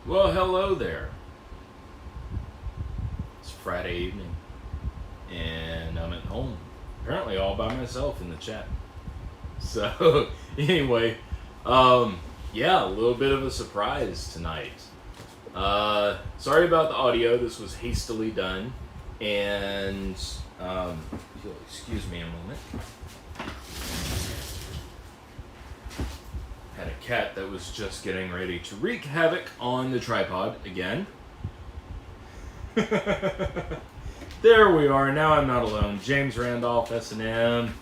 Well, hello there. It's Friday evening, and I'm at home, apparently all by myself in the chat. So, anyway, yeah, a little bit of a surprise tonight. Sorry about the audio. This was hastily done, and if you'll excuse me a moment. Had a cat that was just getting ready to wreak havoc on the tripod again. There we are. Now I'm not alone. James Randolph, S&M,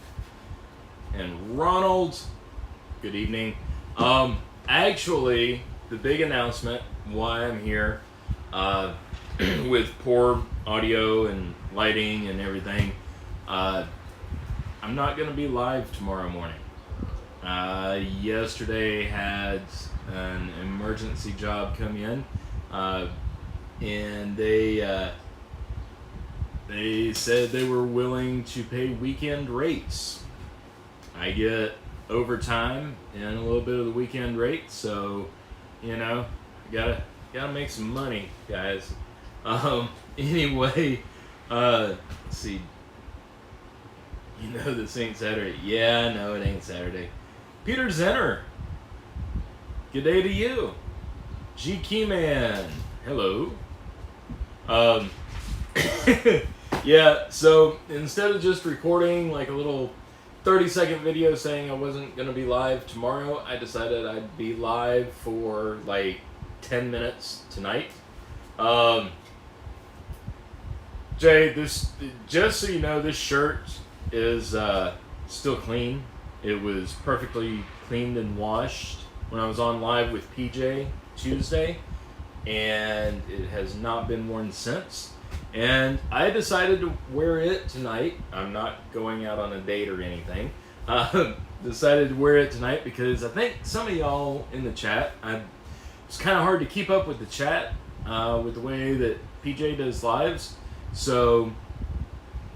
and Ronald. Good evening. Actually, the big announcement why I'm here with poor audio and lighting and everything. I'm not going to be live tomorrow morning. Yesterday had an emergency job come in, and they said they were willing to pay weekend rates. I get overtime and a little bit of the weekend rate, so gotta make some money, guys. Anyway, let's see. This ain't Saturday. Yeah, no, it ain't Saturday. Peter Zenner, good day to you. G Keyman, hello. Yeah, so instead of just recording like a little 30-second video saying I wasn't going to be live tomorrow, I decided I'd be live for like 10 minutes tonight. Jay, just so you know, this shirt is still clean. It was perfectly cleaned and washed when I was on live with PJ Tuesday, and it has not been worn since. And I decided to wear it tonight. I'm not going out on a date or anything. Decided to wear it tonight because I think some of y'all in the chat, it's kind of hard to keep up with the chat with the way that PJ does lives. So,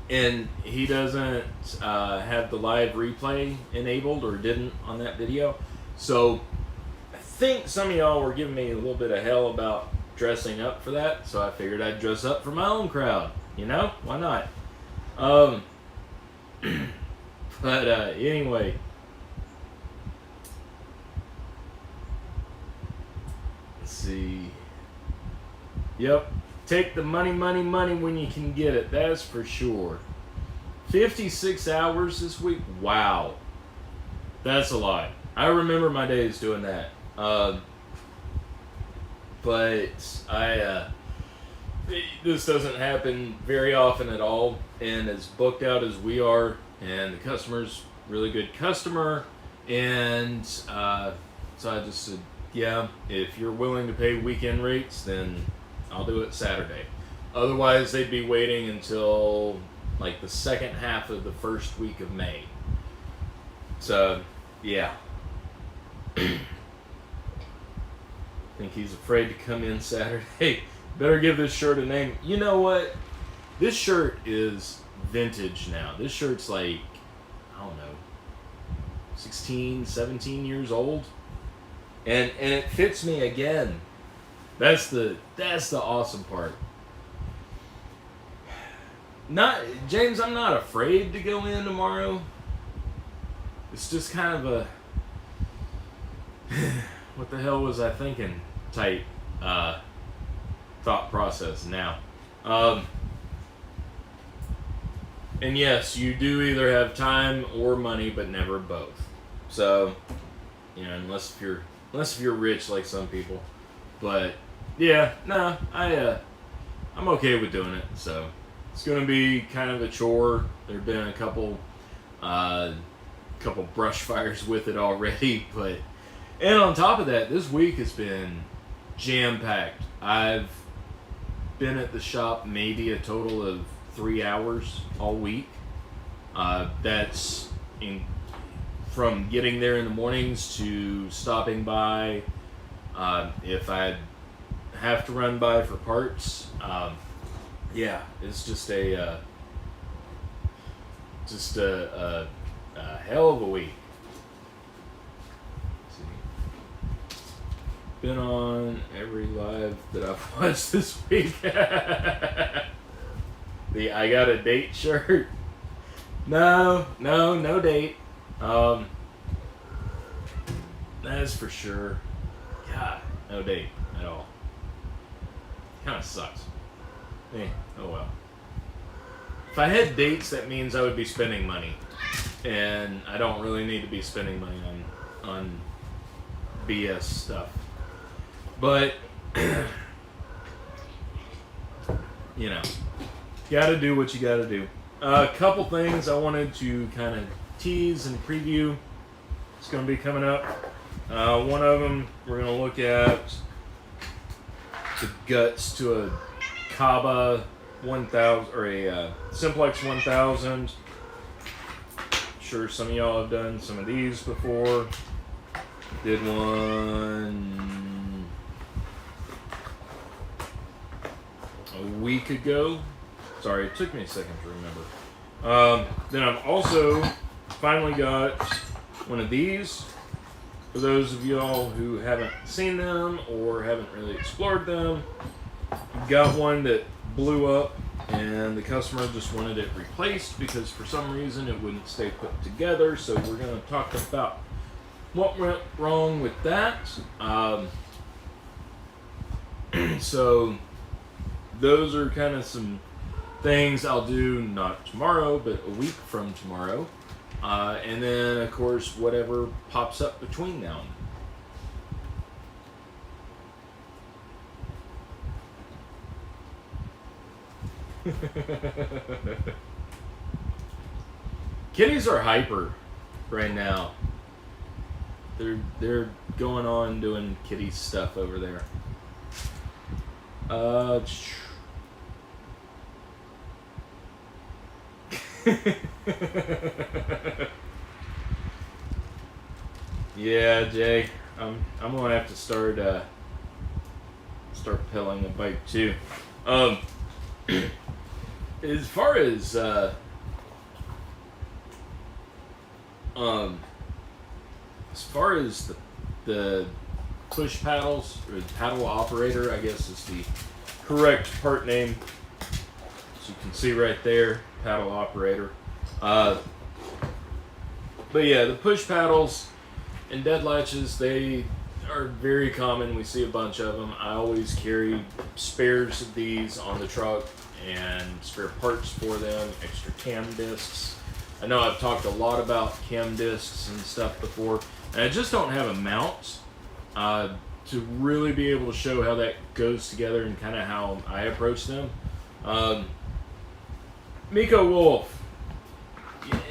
and he doesn't have the live replay enabled, or didn't on that video. So I think some of y'all were giving me a little bit of hell about dressing up for that. So I figured I'd dress up for my own crowd. Why not? But anyway. Let's see. Yep. Take the money when you can get it. That's for sure. 56 hours this week. Wow. That's a lot. I remember my days doing that. But this doesn't happen very often at all. And as booked out as we are, and the customer's really good customer, and so I just said, yeah, if you're willing to pay weekend rates, then I'll do it Saturday. Otherwise, they'd be waiting until like the second half of the first week of May. So, yeah. I think he's afraid to come in Saturday. Better give this shirt a name. You know what? This shirt is vintage now. This shirt's like, I don't know, 16, 17 years old. And it fits me again. That's the awesome part. James, I'm not afraid to go in tomorrow. It's just kind of a what the hell was I thinking type thought process now. And yes, you do either have time or money, but never both. So, unless if you're rich like some people. But yeah, no, I'm okay with doing it. So it's gonna be kind of a chore. There've been a couple brush fires with it already, and on top of that, this week has been jam-packed. I've been at the shop maybe a total of 3 hours all week. That's from getting there in the mornings to stopping by. If I have to run by for parts, yeah, it's just a hell of a week. been on every live that I've watched this week. The I got a date shirt. No date. That is for sure. God, no date at all. Kind of sucks. Oh well. If I had dates, that means I would be spending money, and I don't really need to be spending money on BS stuff. But you know, gotta do what you gotta do. A couple things I wanted to kind of tease and preview. It's going to be coming up. One of them, we're going to look at the guts to a Kaba 1000 or a Simplex 1000. Sure, some of y'all have done some of these before. Did one a week ago. Sorry, it took me a second to remember. Then I've also finally got one of these. For those of y'all who haven't seen them or haven't really explored them, got one that blew up and the customer just wanted it replaced because for some reason it wouldn't stay put together. So we're going to talk about what went wrong with that. So those are kind of some things I'll do not tomorrow, but a week from tomorrow. And then, of course, whatever pops up between now and then. Kitties are hyper right now. They're going on doing kitty stuff over there. Yeah, Jay, I'm gonna have to start pilling a bike too. As far as the push paddles, or the paddle operator, I guess is the correct part name. As you can see right there, paddle operator. But yeah, the push paddles and dead latches, they are very common. We see a bunch of them. I always carry spares of these on the truck and spare parts for them, extra cam discs. I know I've talked a lot about cam discs and stuff before, and I just don't have a mount to really be able to show how that goes together and kind of how I approach them. Miko Wolf.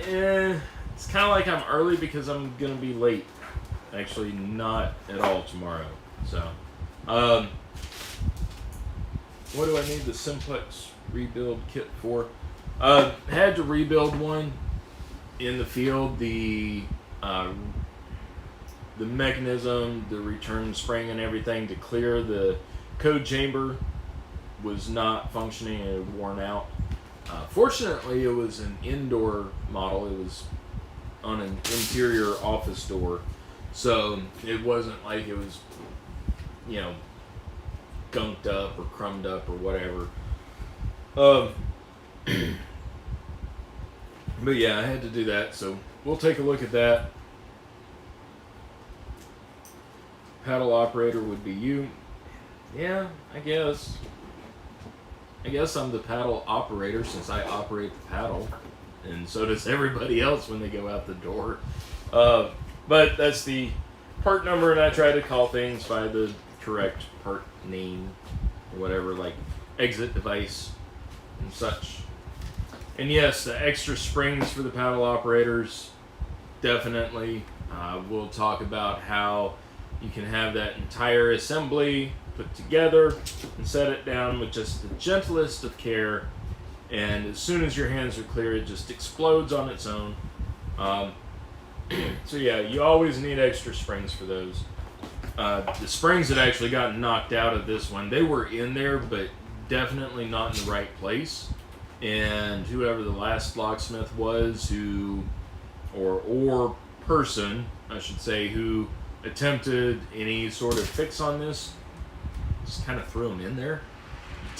Yeah, it's kind of like I'm early because I'm going to be late. Actually, not at all tomorrow. So, what do I need the Simplex rebuild kit for? Had to rebuild one in the field. The mechanism, the return spring and everything to clear the code chamber was not functioning. It had worn out. Fortunately, it was an indoor model. It was on an interior office door. So it wasn't like it was, you know, gunked up or crumbed up or whatever. But yeah, I had to do that. So we'll take a look at that. Paddle operator would be you. Yeah, I guess. I guess I'm the paddle operator since I operate the paddle. And so does everybody else when they go out the door. But that's the part number, and I try to call things by the correct part name or whatever, like exit device and such. And yes, the extra springs for the paddle operators, definitely. We'll talk about how you can have that entire assembly put together and set it down with just the gentlest of care, and as soon as your hands are clear, it just explodes on its own. So yeah, you always need extra springs for those. The springs that actually got knocked out of this one, they were in there, but definitely not in the right place. And whoever the last locksmith was, or person, I should say, who attempted any sort of fix on this. Just kind of threw them in there.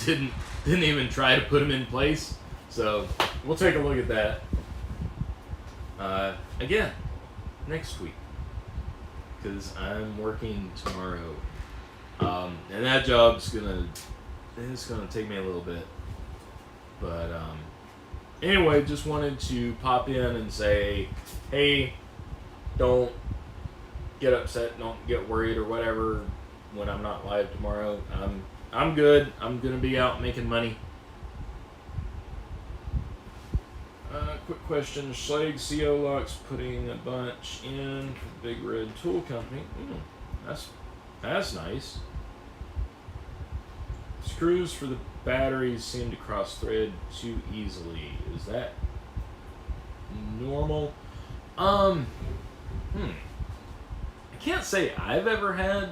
Didn't even try to put them in place. So we'll take a look at that again next week, because I'm working tomorrow, and that job's gonna take me a little bit. But anyway, just wanted to pop in and say, hey, don't get upset, don't get worried or whatever when I'm not live tomorrow. I'm good. I'm gonna be out making money. Quick question: Schlag CO locks putting a bunch in for the Big Red Tool Company. That's nice. Screws for the batteries seem to cross thread too easily. Is that normal? I can't say I've ever had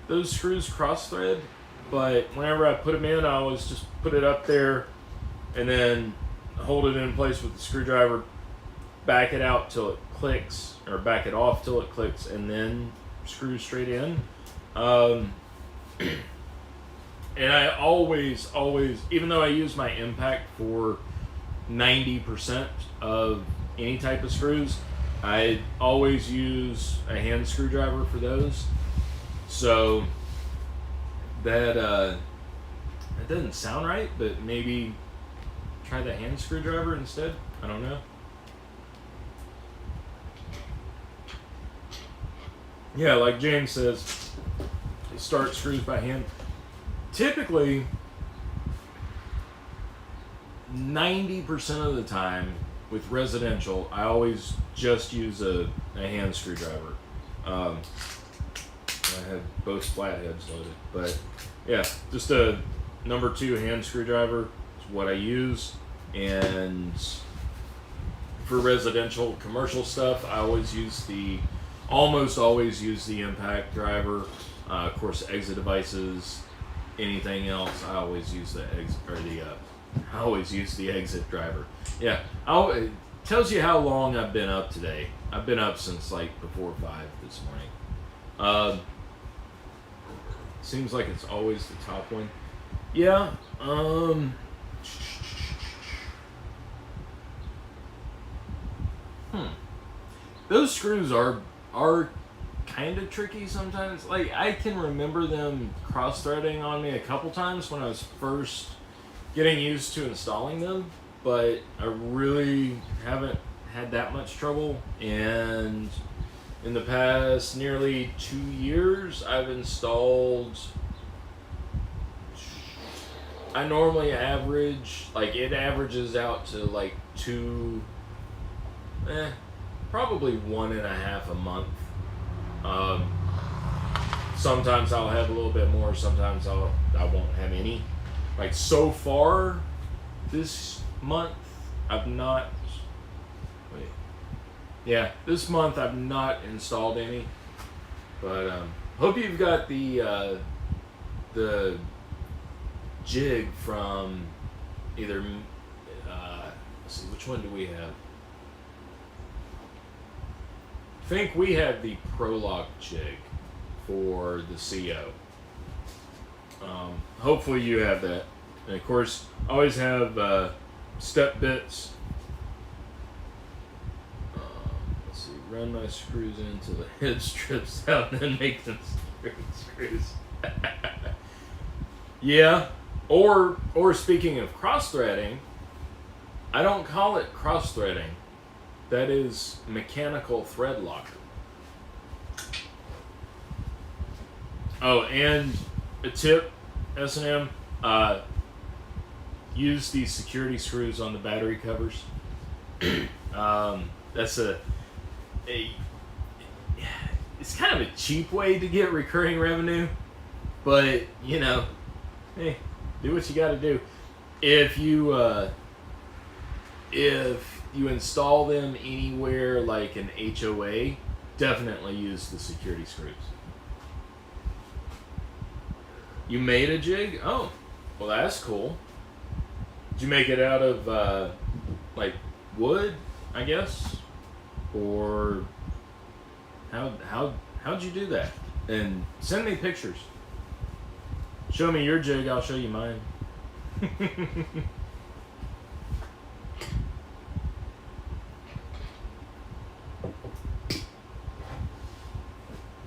those screws cross thread, but whenever I put them in, I always just put it up there and then hold it in place with the screwdriver, back it out till it clicks, or back it off till it clicks, and then screw straight in. And I always, even though I use my impact for 90% of any type of screws, I always use a hand screwdriver for those. So that doesn't sound right, but maybe try the hand screwdriver instead. I don't know. Yeah, like James says, start screws by hand. Typically, 90% of the time with residential, I always just use a hand screwdriver. I have both flatheads loaded, but yeah, just a number 2 hand screwdriver is what I use. And for residential, commercial stuff, I almost always use the impact driver. Of course, exit devices, anything else, I always use the exit driver. Yeah, it tells you how long I've been up today. I've been up since like before 5 this morning. Seems like it's always the top one. Yeah. Those screws are kind of tricky sometimes. Like, I can remember them cross-threading on me a couple times when I was first getting used to installing them, but I really haven't had that much trouble. And in the past nearly 2 years, I've installed, I normally average, like, it averages out to like probably 1.5 a month. Sometimes I'll have a little bit more, sometimes I won't have any. Like, so far this month, this month I've not installed any. But hope you've got the jig from either let's see, which one do we have? I think we have the ProLock jig for the CO. Hopefully you have that. And of course, I always have step bits. Let's see, run my screws into the head strips out and then make them screws. Yeah. Or speaking of cross-threading, I don't call it cross-threading. That is mechanical thread locker. Oh, and a tip, S&M, use these security screws on the battery covers. That's it's kind of a cheap way to get recurring revenue, but you know, hey, do what you got to do. If you install them anywhere like an HOA, definitely use the security screws. You made a jig? Oh, well, that's cool. Did you make it out of like wood, I guess, or how how'd you do that? And send me pictures. Show me your jig, I'll show you mine.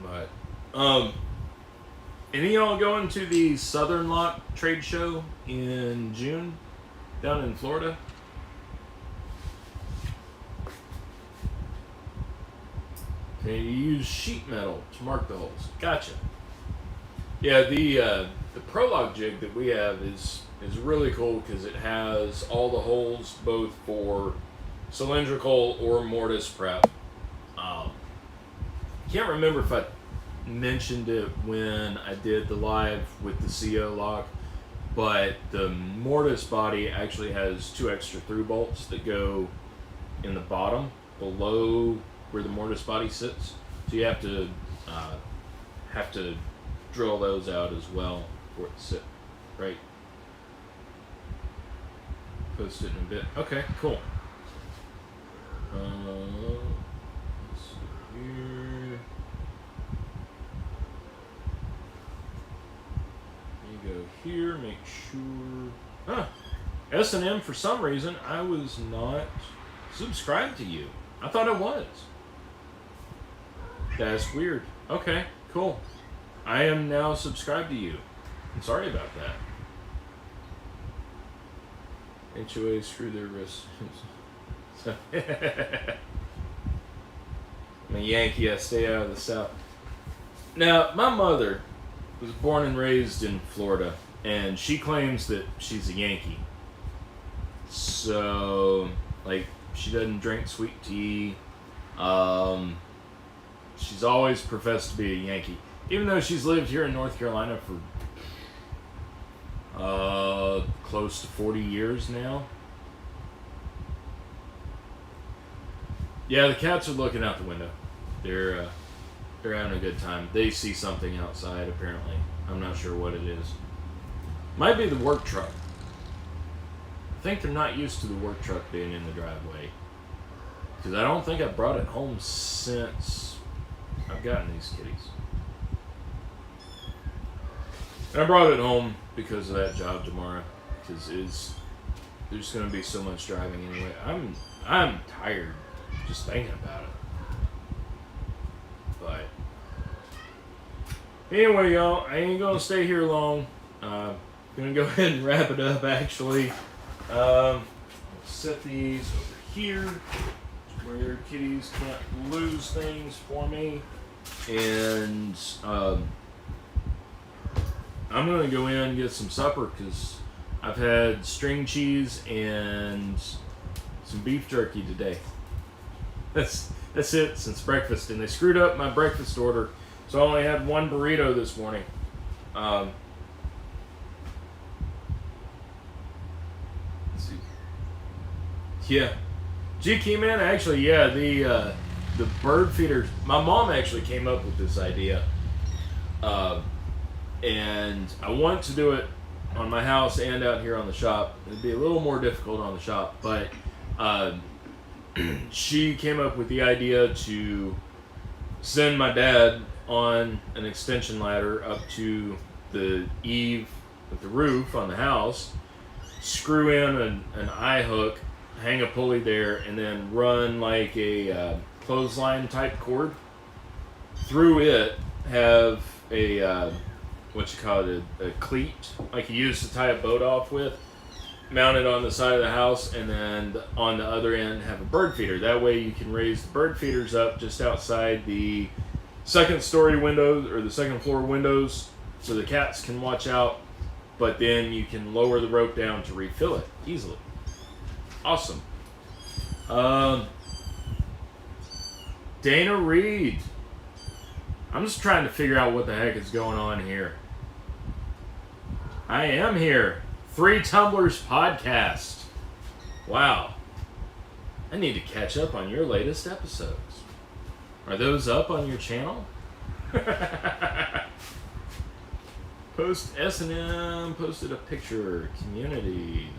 But, any of y'all going to the Southern Lock trade show in June down in Florida? Okay, you use sheet metal to mark the holes. Gotcha. Yeah, the Prologue jig that we have is really cool because it has all the holes both for cylindrical or mortise prep. Can't remember if I mentioned it when I did the live with the CO lock, but the mortise body actually has 2 extra through bolts that go in the bottom below where the mortise body sits. So you have to drill those out as well for it to sit right. Post it in a bit. Okay, cool. Let's see here. You go here, make sure. S&M, for some reason, I was not subscribed to you. I thought I was. That's weird. Okay, cool. I am now subscribed to you. I'm sorry about that. HOA screw their wrists. I'm a Yankee, I stay out of the South. Now, my mother was born and raised in Florida, and she claims that she's a Yankee. So, like, she doesn't drink sweet tea. She's always professed to be a Yankee, even though she's lived here in North Carolina for close to 40 years now. Yeah, the cats are looking out the window. They're having a good time. They see something outside, apparently. I'm not sure what it is. Might be the work truck. I think they're not used to the work truck being in the driveway, because I don't think I brought it home since I've gotten these kitties. And I brought it home because of that job tomorrow, because there's going to be so much driving anyway. I'm tired just thinking about it. But anyway, y'all, I ain't going to stay here long. Going to go ahead and wrap it up, actually. Set these over here where your kitties can't lose things for me. And I'm going to go in and get some supper because I've had string cheese and some beef jerky today. That's it since breakfast. And they screwed up my breakfast order, so I only had one burrito this morning. Let's see. Yeah. GK man, actually, yeah, the bird feeders. My mom actually came up with this idea. And I want to do it on my house and out here on the shop. It'd be a little more difficult on the shop, but she came up with the idea to send my dad on an extension ladder up to the eave of the roof on the house, screw in an eye hook, hang a pulley there, and then run like a clothesline type cord through it, have a a cleat like you use to tie a boat off with, mounted on the side of the house, and then on the other end have a bird feeder. That way you can raise the bird feeders up just outside the second story windows or the second floor windows so the cats can watch out, but then you can lower the rope down to refill it easily. Awesome. Dana Reed. I'm just trying to figure out what the heck is going on here. I am here. 3 Tumblers podcast. Wow. I need to catch up on your latest episodes. Are those up on your channel? Post S&M posted a picture. Community.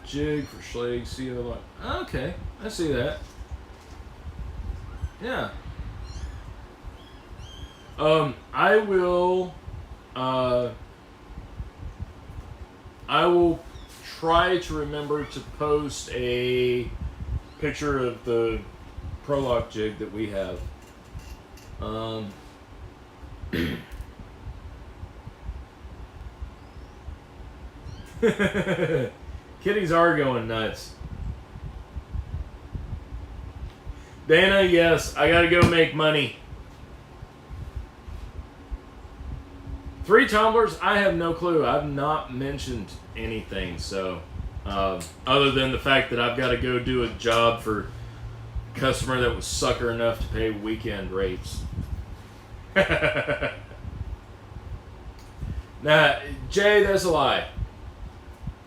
Jig for Schlag. See the lot. Okay, I see that. Yeah. I will try to remember to post a picture of the Prolock jig that we have. Kitties are going nuts. Dana, yes, I gotta go make money. 3 tumblers? I have no clue. I've not mentioned anything, so other than the fact that I've got to go do a job for a customer that was sucker enough to pay weekend rates. Nah, Jay, that's a lie.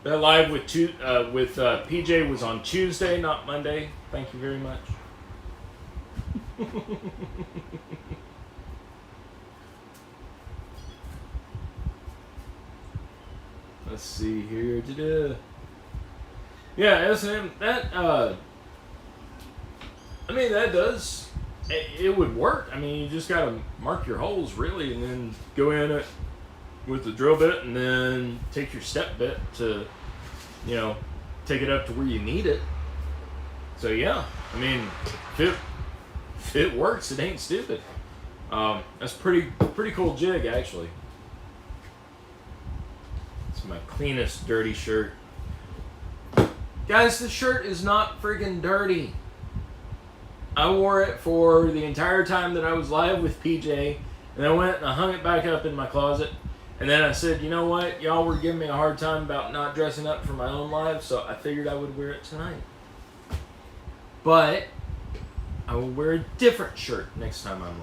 That live with PJ was on Tuesday, not Monday. Thank you very much. Let's see here. Yeah, SM, that I mean, that does, it would work. I mean, you just gotta mark your holes really, and then go in it with the drill bit, and then take your step bit to, you know, take it up to where you need it. So yeah, I mean, if it works, it ain't stupid. That's pretty cool jig, actually. It's my cleanest dirty shirt. Guys, this shirt is not friggin' dirty. I wore it for the entire time that I was live with PJ, and I went and I hung it back up in my closet. And then I said, you know what? Y'all were giving me a hard time about not dressing up for my own live, so I figured I would wear it tonight. But I will wear a different shirt next time I'm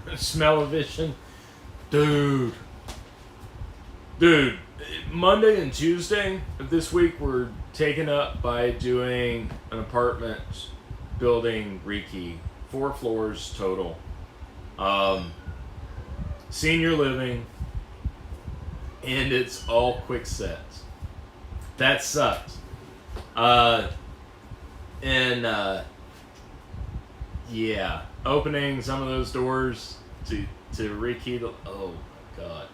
live. Smell-o-vision. Dude, Monday and Tuesday of this week were taken up by doing an apartment building rekey. 4 floors total. Senior living. And it's all quick sets. That sucks. Yeah, opening some of those doors to rekey the, oh my god.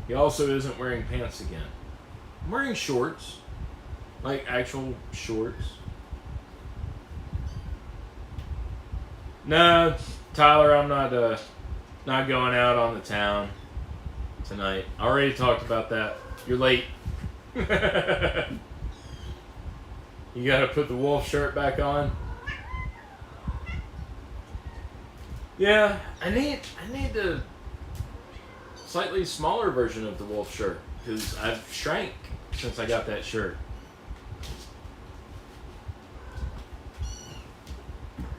He also isn't wearing pants again. I'm wearing shorts. Like actual shorts. No, Tyler, I'm not going out on the town tonight. I already talked about that. You're late. You gotta put the wolf shirt back on. Yeah, I need the slightly smaller version of the wolf shirt because I've shrank since I got that shirt.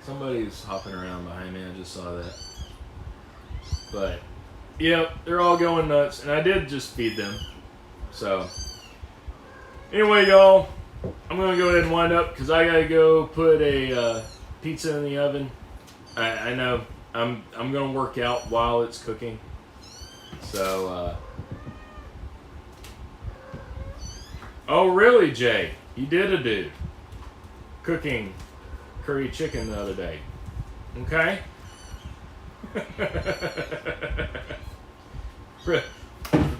Somebody's hopping around behind me. I just saw that. But yep, they're all going nuts, and I did just feed them. So anyway, y'all, I'm gonna go ahead and wind up because I gotta go put a pizza in the oven. I know. I'm gonna work out while it's cooking. So oh really, Jay? You did a dude cooking curry chicken the other day. Okay.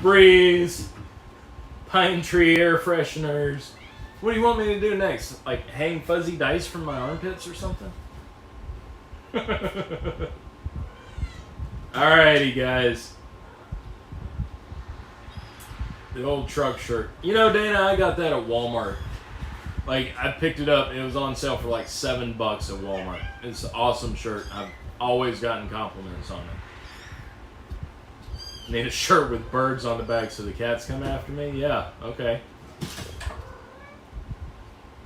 Breeze, pine tree air fresheners. What do you want me to do next? Like hang fuzzy dice from my armpits or something? Alrighty, guys. The old truck shirt. You know, Dana, I got that at Walmart. Like, I picked it up. It was on sale for like $7 at Walmart. It's an awesome shirt. I've always gotten compliments on it. Need a shirt with birds on the back so the cats come after me? Yeah, okay.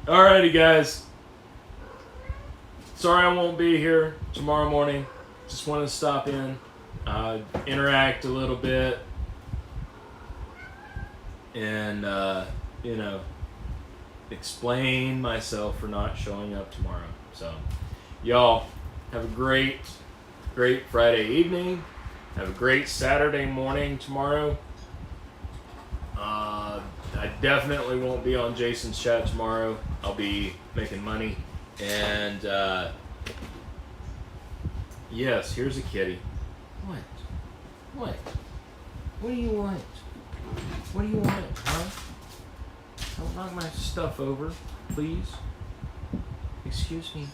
Alrighty, guys. Sorry I won't be here tomorrow morning. Just want to stop in, interact a little bit, and, you know, explain myself for not showing up tomorrow. So, y'all, have a great Friday evening. Have a great Saturday morning tomorrow. I definitely won't be on Jason's chat tomorrow. I'll be making money. And yes, here's a kitty. What? What? What do you want? What do you want, huh? Don't knock my stuff over, please. Excuse me.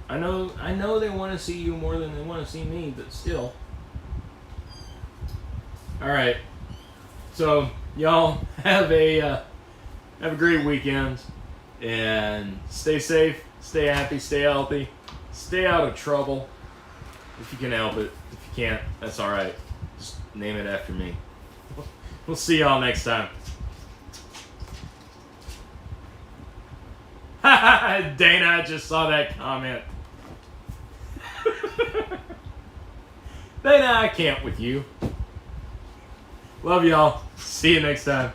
I know they want to see you more than they want to see me, but still. All right. So y'all have a great weekend, and stay safe, stay happy, stay healthy, stay out of trouble if you can help it. If you can't, that's all right. Just name it after me. We'll see y'all next time. Dana, I just saw that comment. Dana, I can't with you. Love y'all. See you next time.